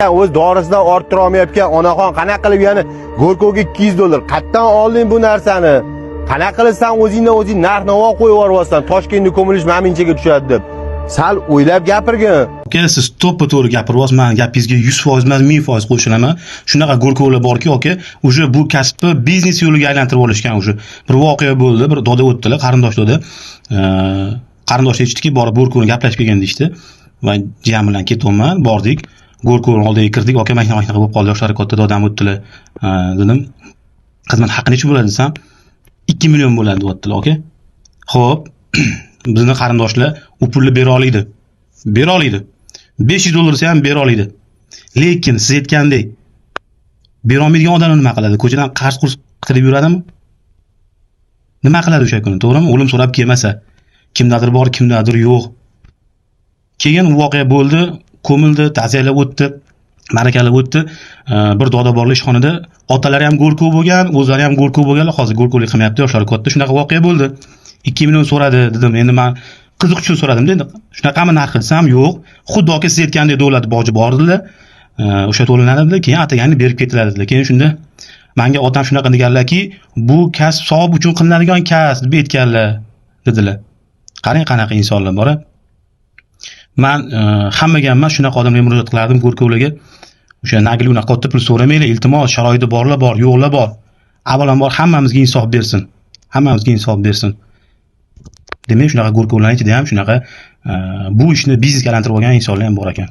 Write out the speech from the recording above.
o'z dorisidan orttira olmayotgan onaxon qanaqa qilib yana Go'rkovga $200 qayerdan olding bu narsani? Qanaqa qilib sen o'zingdan o'zing narx-navo qo'yib yuborsan, Toshkentni ko'milish maminchaga tushadi deb. Sal o'ylab gapirgin. Aka, siz to'ppa-to'g'ri gapiryapsiz. Men gapingizga 100% emas, 1000% qo'shilaman. Shunaqa Go'rkovlar borki, aka, o'sha bu kasbni biznes yo'liga aylantirib olishgan o'sha. Bir voqea bo'ldi, bir doda o'tdilar, qarindosh doda. Qarindosh aytishdiki, borib Go'rkovni gaplashib kelgan deydi. Va jiyam bilan ketyapman, bordik. Go'rkovning oldiga kirdik, aka mashina bo'lib qoldi, yoshlar katta dodam o'tdilar. Dedim, xizmat haqqi necha bo'ladi desam, 2 million bo'ladi deyaptilar, aka. Xo'p, bizni qarindoshlar u pulni bera oladi. Bera oladi. $500 desa ham bera oladi. Lekin siz aytgandek, bera olmaydigan odam nima qiladi? Ko'chadan qarz-qurs qilib yuradimi? Nima qiladi o'sha kuni, to'g'rimi? O'lim so'rab kelmasa, kimdadir bor, kimdadir yo'q. Keyin voqea bo'ldi, ko'mildi, ta'ziyalar o'tdi, ma'rakalar o'tdi. Bir doda borlar ishxonada, otalari ham Go'rkov bo'lgan, o'zlari ham Go'rkov bo'lganlar, hozir Go'rkovlik qilmayapti, yoshlar katta. Shunaqa voqea bo'ldi. 2 million so'radi dedim. Endi men qiziq uchun so'radim-da. Endi shunaqami narx qilsam, yo'q. Xuddi aka siz aytgandek davlat boji bor dedilar. O'sha to'lanadi dedilar, keyin atagani berib ketiladi dedilar. Keyin shunda menga otam shunaqa deganlarki, bu kasb savob uchun qilinadigan kasb deb aytganlar dedilar. Qarang qanaqa insonlar bor-a. Men hammaga emas shunaqa odamlarga murojaat qilardim Go'rkovlarga. O'sha nagli unaqa katta pul so'ramaylar, iltimos, sharoiti borlar bor, yo'qlar bor. Avvalambor hammamizga insof bersin. Hammamizga insof bersin. Demak, shunaqa Go'rkovlar ichida ham shunaqa bu ishni biznesga aylantirib olgan insonlar ham bor ekan.